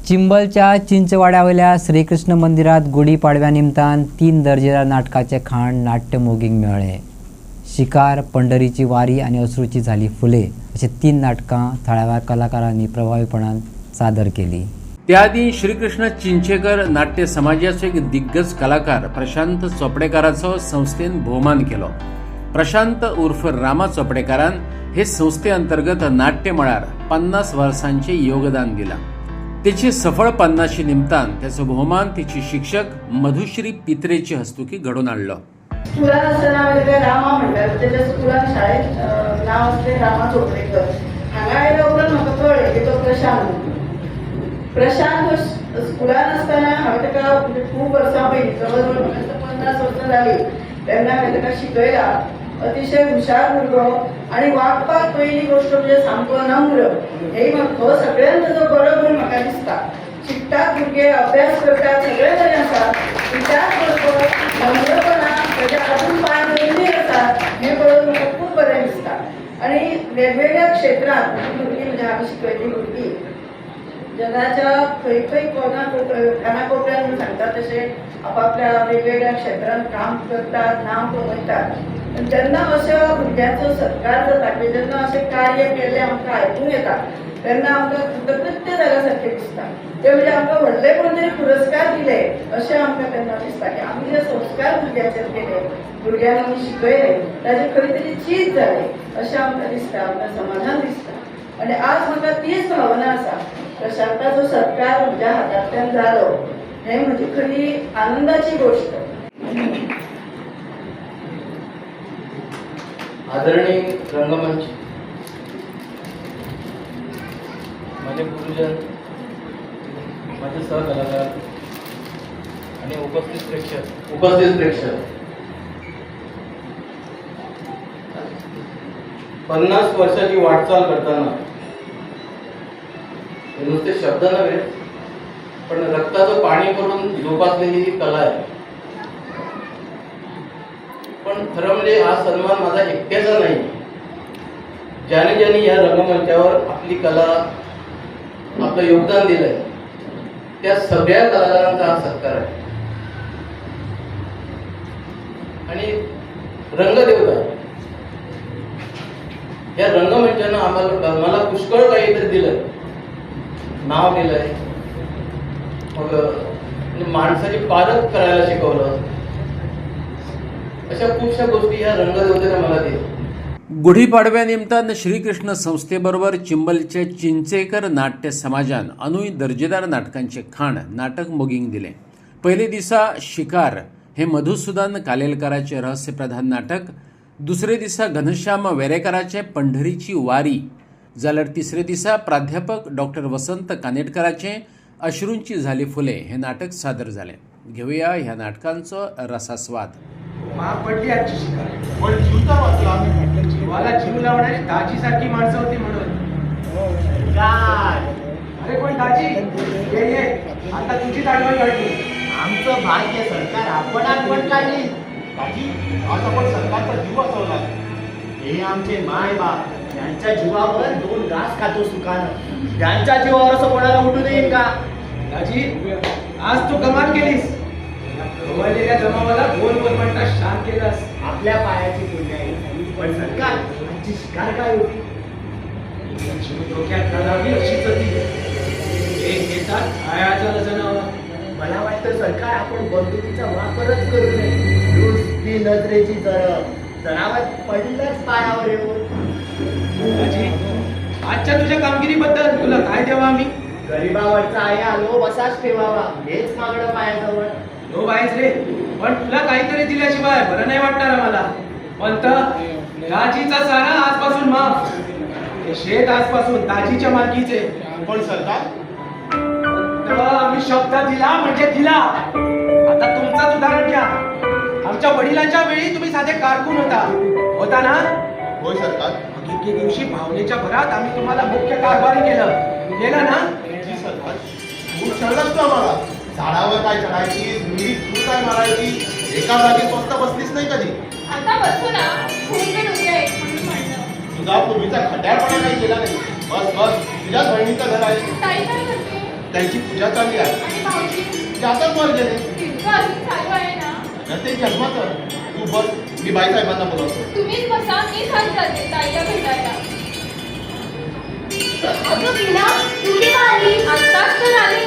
चिंबलच्या चिंचवाड्यावयल्या श्रीकृष्ण मंदिरात गुढीपाडव्या निमतान 3 दर्जेदार नाटकाचे खाण नाट्य मोगींक मेळ्ळे. शिकार, पंढरीची वारी आणि अश्रूची झाली फुले अशी 3 नाटकां थळाव्या कलाकारांनी प्रभावीपणान सादर केली. त्याआधी श्रीकृष्ण चिंचेकर नाट्य समाजाचे एक दिग्गज कलाकार प्रशांत चोपडेकाराचो संस्थेन भोवमान केलो. प्रशांत उर्फ रामा चोपडेकारान हे संस्थे अंतर्गत नाट्य मळार 50 वर्सांचे योगदान दिला. त्याची सफळ 50शी निमतान त्याचो भोवमान तिची शिक्षक मधुश्री पित्रेचे हस्तुकी घडून हाडलो. स्कुलान आसतना हांवें रामा म्हणटात, तेच्या स्कुलान शाळेंत नांव आसलें रामा चोपडेकर. हांगा आयल्या उपरांत म्हाका कळ्ळें की तो प्रशांत स्कुलान आसतना हांवें ताका खूब वर्सां पयलीं जवळ जवळ 50 वर्सां जालीं तेन्ना हांवें ताका शिकयला. अतिशय हुशार भुरगो आनी वागपाक पयली गोश्ट म्हणजे सामको नम्र. हे म्हाका सगळ्यांत ताजो बरो गुण म्हाका दिसता. शिकतात भुरगे, अभ्यास करतात, सगळे बरें आसा. त्याच बरोबर नम्रपणा ताच्या हातून पांय दवरिल्ले आसात हें पळोवन म्हाका खूब बरें दिसता. आनी वेगवेगळ्या क्षेत्रांत भुरगीं म्हणजे हांवें शिकयल्लीं भुरगीं जगाच्या खंय खंय कानाकोपऱ्यान सांगतात तशें आपापल्या वेगवेगळ्या क्षेत्रांत काम करतात, नांव कमयतात. जेन्ना अशा भुरग्यांचो सत्कार जाता किंवा जेन्ना अशें कार्य केल्लें आमकां आयकूंक येता तेन्ना आमकां कृतज्ञ जाल्या सारकें दिसता. ते म्हणजे आमकां व्हडले कोण तरी पुरस्कार दिले अशें आमकां तेन्ना दिसता की आमी जे संस्कार भुरग्यांचेर केले, भुरग्यांक आमी शिकयले, ताजे खंय तरी चीज जाले अशें आमकां दिसता, आमकां समाधान दिसता. आनी आज म्हाका तीच भावना आसा. प्रशांताचो सत्कार म्हज्या हातांतल्यान जालो हें म्हजी खरी आनंदाची गोश्ट. आदरणीय रंगमंच, माझे गुरुजन, माझे सहकलाकार आणि उपस्थित प्रेक्षक 50 वर्षाची वाटचाल करताना हे नुसते शब्द नव्हे पण रक्ताचं पाणी करून जोपासलेली ही कला आहे. पण खरं म्हणजे हा सन्मान माझा एकट्याचा नाही. ज्याने ज्याने या रंगमंचावर आपली कला, आपलं योगदान दिलंय त्या सगळ्या कलाकारांचा हा सत्कार आहे. आणि रंगदेवता या रंगमंचानं मला पुष्कळ काहीतरी दिलंय, नाव दिलंय, मग माणसाची पारख करायला शिकवलं. अशा खूपशा गोष्टी या रंगदेवतेने मला दिल्या. गुढीपाडव्या निमतान श्रीकृष्ण संस्थेबरोबर चिंबलचे चिंचेकर नाट्य समाजान अनूय दर्जेदार नाटकांचे खाण नाटक मोगींक दिले. पयले दिसा शिकार हे मधुसूदन कालेलकराचे रहस्यप्रधान नाटक, दुसरे दिसा घनश्याम वेरेकराचे पंढरीची वारी, जाल्यार तिसरे दिसा प्राध्यापक डॉक्टर वसंत कानेटकराचे अश्रूंची झाली फुले हे नाटक सादर जाले. घेऊया ह्या नाटकांचो रसास्वाद. पडली आजची शिकार, पण जीव तर वाचला आम्ही. जीवाला जीव लावणारी दाजी सारखी माणसं होती म्हणून. अरे पण दाजी ये आता तुझीच आठवण काढली. आमचं भाग्य सरकार आपण आठवण काढली. दाजी आज आपण सरकारचा जीव वाचवला. हे आमचे माय बाप, त्यांच्या जीवावर 2 घास खातो सुखानं. त्यांच्या जीवावर असं कोणाला उठू देईन का? दाजी आज तू कमाल केलीस. गवळलेल्या जमावाला गोल गोल म्हणता शांत केलास. आपल्या पायाची पुण्य आहे. पण सरकार आमची शिकार काय होती? डोक्यात घालावी अशीच होती. एक घेतात आयाचं जनावर. मला वाटतं सरकार आपण बंदुकीचा वापरच करू नये. नुसती नजरेची जनावर पडलंच पायावर येऊन. दाजी आजच्या तुझ्या कामगिरीबद्दल तुला काय द्यावा आम्ही? गरीबावरचा आया लो बसाच ठेवावा हेच मागणं पायाजवळ. हो बाईच रे, पण तुला काहीतरी दिल्याशिवाय बरं नाही वाटणार आम्हाला. पंत दाजीचा सारा आजपासून माफ. हे शेत आजपासून दाजीच्या मालकीचे. पण सरकार आम्ही शब्द दिला म्हणजे दिला. आता तुमचं उदाहरण घ्या. आमच्या वडिलांच्या वेळी तुम्ही साधे कारकून होता ना? होय सरकार. एके दिवशी भावनेच्या भरात आम्ही तुम्हाला मुख्य कारभारी केलं ना? जी सरकार. खूप ठरलंच तू आम्हाला. झाडावर काय चढायची, मुली काय मारायची, एका जागी स्वस्त बसलीच नाही कधी. आता बसू ना, खूप वेळ उद्या एक म्हणून म्हणलं. तुझा पूर्वीचा खट्याळपणा काही केला नाही. बस बस, तुझ्याच बहिणीचं घर आहे. ताई काय करते? त्यांची पूजा चालली आहे. आणि भाऊजी जातात वर गेले. तिथं अजून चालू आहे ना? तर ते जन्माचं. तू बस, मी बाईसाहेबांना बोलवतो. तुम्हीच बसा, मी खात जाते ताईला भेटायला. अगं मीना, तू केव्हा आली? आत्ताच तर आले.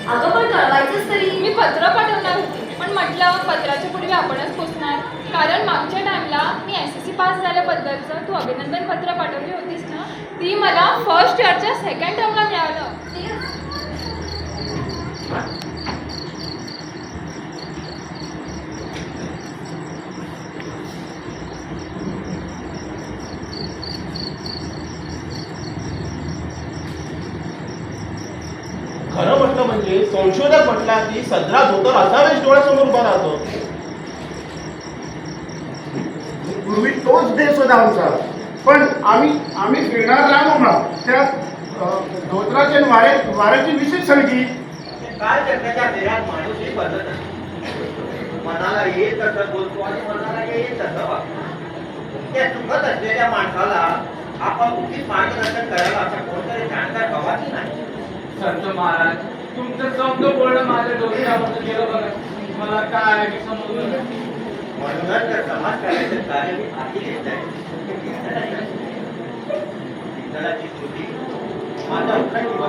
अगं पण कळवायचंच तरी. मी पत्र पाठवणार होते, पण म्हटलं पत्राच्या पूर्वी आपणच पोचणार. कारण मागच्या टाइमला मी SSC पास झाल्याबद्दलचं तू अभिनंदन पत्र पाठवली होतीस ना, ती मला फर्स्ट इयरच्या सेकंड टर्मला मिळालं. खरं म्हटलं म्हणजे संशोधक म्हटला की सदरा धोतर असावेच डोळ्यासमोर उभा राहतो. पूर्वी तोच देश होता आमचा, पण आम्ही फिरणार राहू ना त्या धोत्राचे वाऱ्याची विशेष संगती. काय जगाच्या देहात माणूसही बदलत असतो. मनाला येत असं बोलतो आणि मनाला येत असं वागतो. त्या चुकत असलेल्या माणसाला आपण उचित मार्गदर्शन करायला असा कोणतरी जाणकार हवाच नाही. संत महाराज, तुमचं समजं बोलणं माझ्या डोक्यावर गेलं बघा. मला काय समजलं नाही. म्हणूनच तर समाज कार्याचं कार्य मी हाती घेत आहे. कीर्तनाची स्तुती माझ्या उत्तराची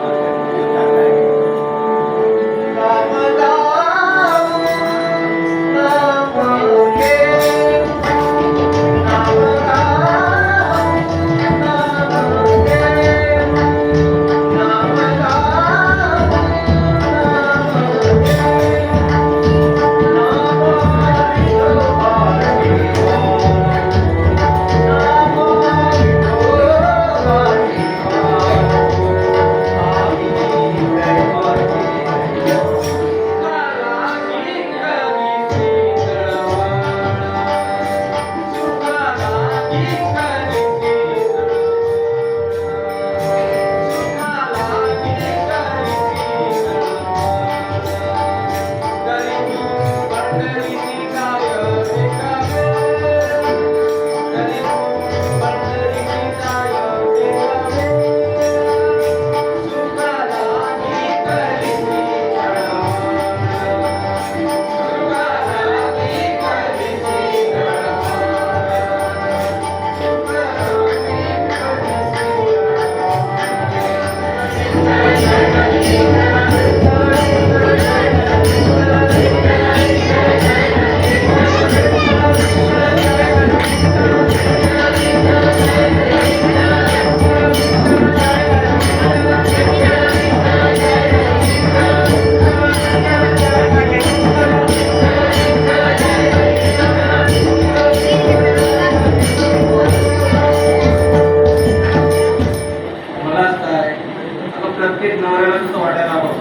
प्रत्येक नवऱ्याला तसं वाटायला हवं.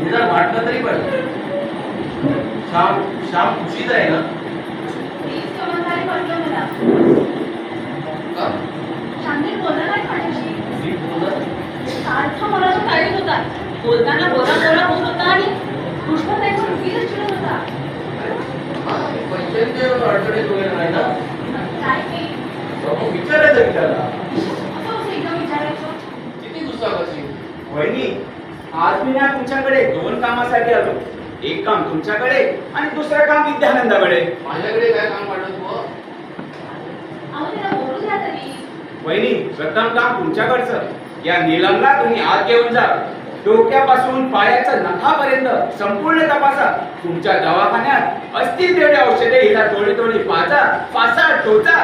निदान वाटलं तरी पण श्याम खुशीच आहे ना. मीच समजदारी वाटलं मला. शांती बोलला नाही माझ्याशी. मी बोलत सारखा मला तो टाळीत होता. बोलताना बोला बोला होत होता आणि कृष्ण त्याच्या मुलीला चिडत होता. पैशांचे अडचणीत वगैरे नाही ना. काय नाही. विचारायचं विचारला. असं एकदम विचारायचं. किती गुस्सा करशील. वहिनी, आज मी ना तुमच्याकडे 2 कामासाठी आलो. एक काम तुमच्याकडे आणि दुसरं काम विद्यानंदाकडे. माझ्याकडे काय काम वाटत हो? अहो त्याला बोलू द्या तरी. वहिनी, प्रथम काम तुमच्याकडचं. या नीलमला तुम्ही आत घेऊन जा. डोक्यापासून पायाच्या नखापर्यंत संपूर्ण तपासा. तुमच्या दवाखान्यात असतील तेवढे औषधे हिला थोडी थोडी पाचा टोचा.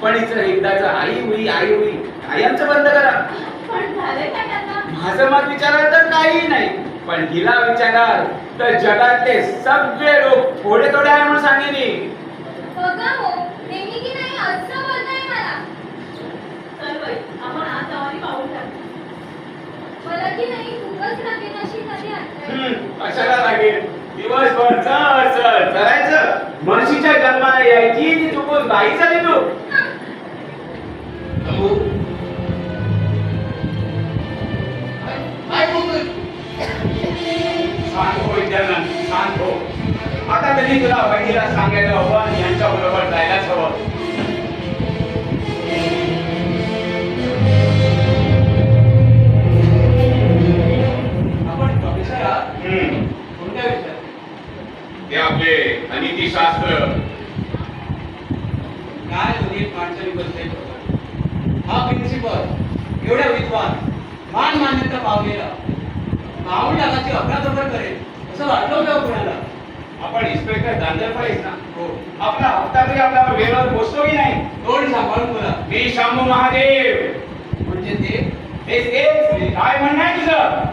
पण हिचं एकदाच आई होई कायमचं बंद करा. पण झालंय काय त्यांना? माझं मत विचाराल तर काही नाही, पण हिला विचाराल तर जगातले सगळे लोक थोडे थोडे आहे म्हणून सांगेन. बघा हो, नेहमी की नाही असं बोलताय मला. चल बाई, आपण आज जाऊ आणि पाहून टाकू. मला की नाही खूपच लागेल अशी कधी आणताय. कशाला लागेल? दिवसभर चरायचं. म्हशीच्या जन्माला यायची ती चुकून बाई झाली तू. शांत हो विद्यानंद, शांत हो. आता तरी तुला वहिनीला सांगायला हवं आणि यांच्या बरोबर जायलाच हवं. आपण कोणत्या विषयात? ते आपले अनितीशास्त्र. काय दोन्ही माणसं बसले. हा प्रिन्सिपल एवढ्या विद्वान मान मान्यता पावलेला माऊल लागाची अफरातफर करेल असं वाटलं होतं कोणाला? आपण इन्स्पेक्टर दांडरफळेच ना. हो. आपला हप्ता तरी आपल्यावर वेळेवर पोचतो की नाही? तोंड सांभाळून बोला. मी शांभू महादेव. म्हणजे ते तेच काय म्हणणं आहे तुझं?